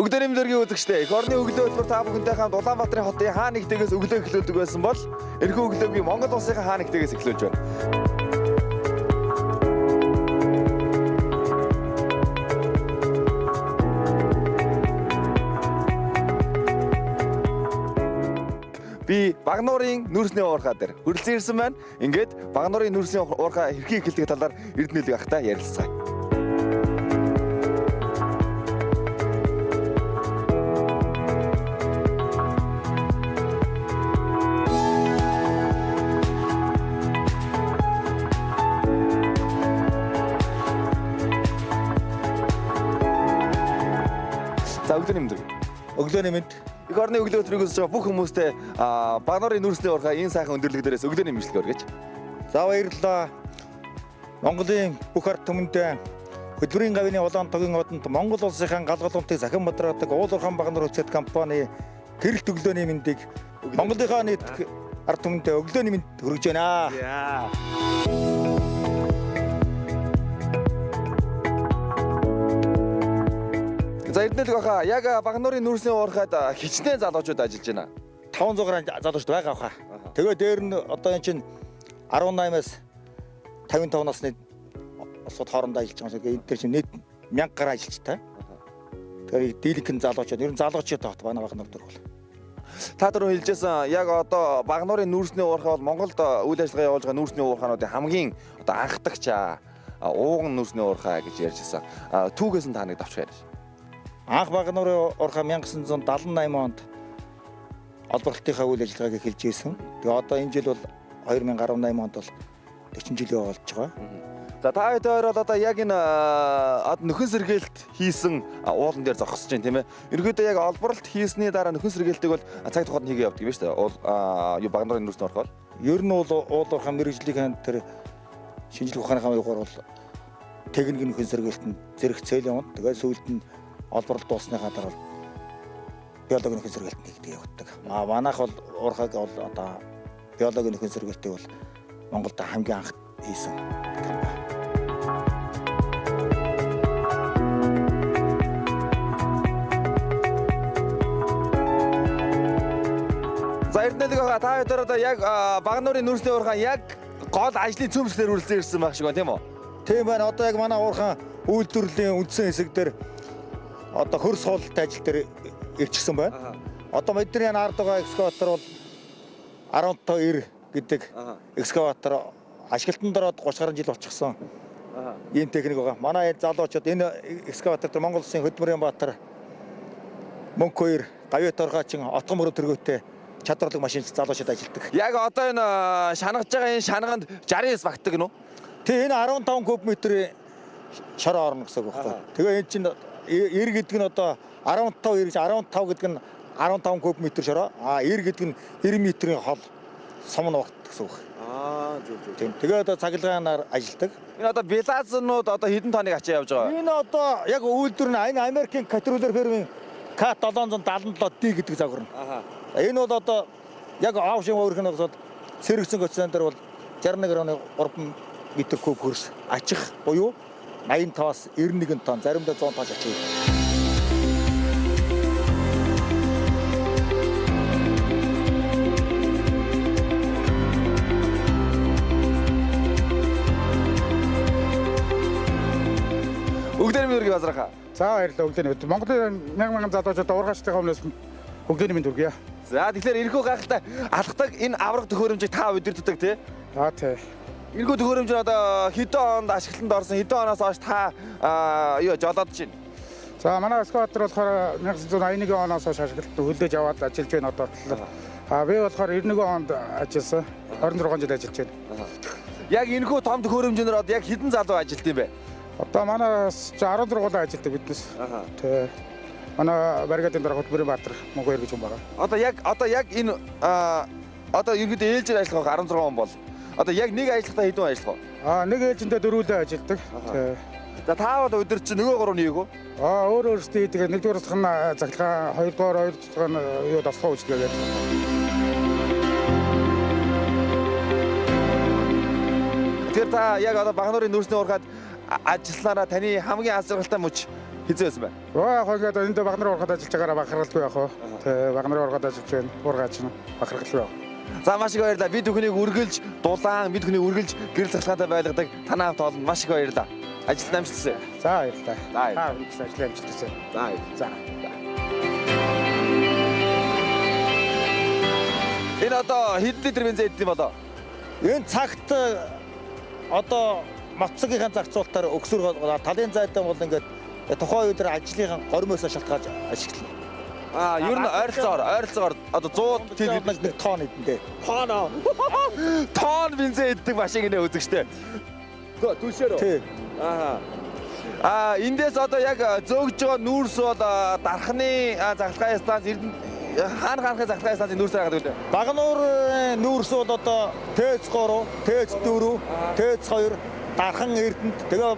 Өглөөний мэдрэг үзэгчтэй. Эх орны өглөө хөтөлбөр та бүхэнтэй хамт Улаанбаатарын хотын хаа нэгтээс өглөө эхлүүлдэг байсан бол энэхүү өглөөг би Монгол улсын хаа нэгтээс эхлүүлж байна. Би Багнуурын нүүрсний уурхаа дээр хүрэлцэн ирсэн байна. Ингээд Багнуурын нүүрсний уурхаа хэрхэн эхэлдэг талаар эрдэнэлэг ахтай ярилцгаая. За өглөөний мэнд. Өглөөний мэнд. Эх орны өглөө өдрийг үзэж байгаа бүх хүмүүстэй Багнуурын нүүрсний уурхаа энэ сайхан өндөрлөг дээрээс өглөөний мэдлэг өргөж. За баярлалаа. Монголын бүх ард түмэндээ хөдөлмөрийн гавьны улаан тогийн одонд Монгол улсынхаа галгалуунтыг захин бодроодог Уул Уурхайн Багнуур Хүчит компани гэрэлт өглөөний мэндийг Монголынхаа нийт ард түмэндээ өглөөний мэнд хүргэж байна. За эрдэнэлэг баха яг Багнуурын нүүрсний уурхайд хичнээн залуучууд ажиллаж байна. 500 гаруй залуучууд байгаа баха. Тэгээ дээр нь одоо энэ чинь 18-аас 55 насны сууд хоорондоо ажиллаж байгаа. Энд дээр чинь нийт 1000 гаруй ажилчтай. Тэгэхээр дийлэнх залуучууд ер нь залуучууд таат манай Багнуур дээр бол. Та түрүү хэлжсэн яг одоо Багнуурын нүүрсний уурхай бол Монголд үйл ажиллагаа явуулж байгаа нүүрсний уурхаануудын хамгийн одоо анхдагч ууган нүүрсний уурхай гэж ярьжсэн. Түүгээс нь та нэг давч яриаш. Анх Багнуурын уурхай 1978 онд олборлтынхаа үйл ажиллагааг эхэлж ирсэн. Тэгээ одоо энэ жил бол 2018 онд бол 40 жилийн болж байгаа. За та хоёр одоо яг энэ нөхөн сэргээлт хийсэн уулан дээр зогсож байна тийм ээ. Ерөнхийдөө яг олборлт хийсний дараа нөхөн сэргээлтийг бол цаг тухайд хийгээ явдаг юм шүү дээ. Багнуурын нүүрсний уурхай бол. Ер нь бол уул уурхай мэрэгжлийн тэр шинжлэх ухааны югаар бол техник нөхөн сэргээлтэнд зэрэг цээл явна. Тэгээ сүүлд нь олборлт дуусныхаа дараа биологийн нөхөн сэргээлт нэгдэг явагддаг. Манайх бол уурхайг бол одоо биологийн нөхөн сэргээлтийг бол Монголд хамгийн анх хийсэн компани. За эрдэнэлэг баха та хоёр одоо яг Багнуурын нүүрсний уурхай яг гол ажлын цөмсгөлөөр үргэлжлэн ирсэн байх шиг байна тийм үү? Тийм байна. Одоо яг манай уурхай үйлдвэрлэлийн үндсэн хэсэг дээр одоо хөрс хоолтой ажил дээр ирчихсэн байна. Одоо бидний ард байгаа экскаватор бол 1590 гэдэг экскаватор ашиглалтанд ороод 30 гаруй жил болчихсон. Ийм техник байгаа. Манай залуучууд энэ экскаватор дээр Монгол Улсын хөдөлмөрийн баатар Мөнх 2 гавьяат оргаачин отгон мөрөө төргөөтэй чадварлаг машин залуучууд ажилладаг. Яг одоо энэ шанагж байгаа энэ шанаганд 69 багтдаг нь үү? Тий энэ 15 куб метрийн шороо орно гэсэн үг байхгүй. Тэгээ энэ чинь 90 гэдэг нь одоо 15 гэдэг нь 15 куб метр шороо. 90 гэдэг нь 90 метрийн хол сомн багт гэсэн үг. Зөв. Тэгээ одоо цахилгаанаар ажилладаг. Энэ одоо билазнууд одоо хэдэн тоног ачаа явж байгаа? Энэ одоо яг үйлдвэр нь энэ Америкийн Caterpillar фирмийн K777D гэдэг загвар нь. Энэ бол одоо яг аавшин өөрх нь бол сэргсэн коэффициент дээр бол 61.3 метр куб хөрс ачих буюу 85-аас 91 тонн, заримдаа 100 тонн ачиг. Өглөөний мэдрэг базрахаа. За баярлалаа өглөөний мэд. Монголын 1000 залуучууд уургачтай өмнөөс өглөөний мэд хүргье. За тэгэхээр энэхүү гайхалтай алхдаг энэ авраг төхөөрөмжийг та удирддаг тий? Тий. Энэхүү төхөөрөмж нь одоо хэдэн онд ашиглалтанд орсон, хэдэн оноос хойш та жолоодж байна? За манай экскаватор болохоор 1981 оноос хойш ашиглалтанд хүлээж аваад ажиллаж байна одоо. Би болохоор 91 онд ажилласан. 26 жил ажиллаж байна. Яг энэхүү том төхөөрөмжнөр одоо яг хэдэн залуу ажилт юм бэ? Одоо манаас 16 ажилтдаг биднес. Тий. Манай баригадын дараа хөдөлмөрийн баатар Мөнх 2 гэж юм байна. Одоо яг энэ одоо ерөнхийдөө ээлжээр ажиллах 16 он бол одоо яг нэг ажиллахдаа хэдэн ажиллах вэ? Нэг ээлжиндээ дөрвөлөө ажилтдаг. Тий. За та бол өдөр чинь нөгөө 3 нь юу? Өөрөөсөө тэгээд нэгдүгээр дахь нь захилгаан, хоёрдугаар дахь нь юу дасгал үйлчлэгээ. Тэгэхээр та яг одоо Багнуурын нүүрсний уурхайд ажилласараа таны хамгийн аз жаргалтай мөч Хизээ байсан бэ? Яг ингээд энд баг нарын ургад ажиллаж байгаараа бахархалгүй яг хөө. Тэг баг нарын ургад ажиллаж байна. Ургааж нь бахархалгүй яг. За маш их баярлалаа. Бид бүхнийг үргэлж дулаан, бид бүхнийг үргэлж гэрэл засгалтай байлгадаг танаа хамт олон маш их баярлалаа. Ажилд амжилт хүсье. За баярлалаа. За. Ажлын амжилт хүсье. За. Энэ одоо хэдэн литр бензин идэх юм болоо? Энэ цагт одоо мотоциклийн зарцуулалтаар өксөр талын зайдан бол ингээд тухайн үед ажлын гормоос шалтгаалж ашиглана. Ер нь ойролцоогоор одоо 100 1 тонн идэндээ. Тонн бензин иддэг машин гинэ үзэгчтэй. Түлшээрөө. Тий. Эндээс одоо яг зөөгж байгаа нүүрс бол дархны заглагын станц хаанхын заглагын станцын нүүрс байгаа гэдэг үү? Багнуурын нүүрс бол одоо ТЭЦ3, ТЭЦ4, ТЭЦ2 дархан Эрдэнэт тэгээ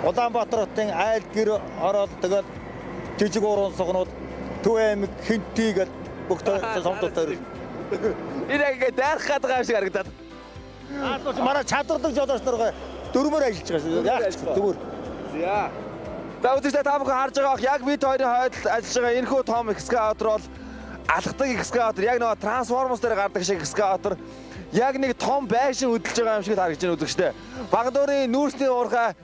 Улаанбаатар хотын айл гэр ороод тэгээд жижиг уурын сугнууд Төв аймаг Хинти гэдэг бүх сомдуудаар. Энэ яг дайрах гэдэг юм шиг харагдаад. Манай чадвардаг жолооч нар дөрмөр ажиллаж байгаа. Яг зүгээр. За үзэгчдээ та бүхэн харж байгаа яг бид хоёрын хойдол ажиллаж байгаа энэхүү том экскаватор бол алхдаг экскаватор. Яг нөгөө трансформерс дээр гардаг шиг экскаватор. Яг нэг том байшин хөдөлж байгаа юм шиг харагдаж байна үзэгчдээ. Багнуурын нүүрсний уурхай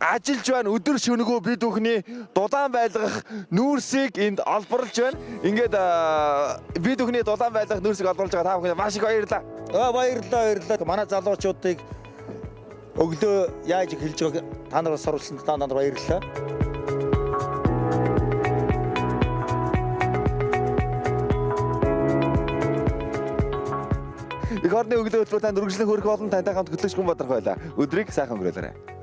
ажиллаж байна. Өдөр шөнөгөө бид бүхний дулаан байлгах нүүрсийг энд олборлж байна. Ингээд бид бүхний дулаан байлгах нүүрсийг олборлж байгаа та бүхэнд маш их баярлалаа. Баярлалаа. Манай залуучуудыг өглөө яаж хэлж байгааг та нараас сурвалжсан та нар баярлалаа. Их орны өглөө хөтөлбөр танд үргэлжлэн хөрөх болон тантай хамт хөтлөгч хүн бодрох байлаа. Өдрийг сайхан өнгөрөөлөөрэй.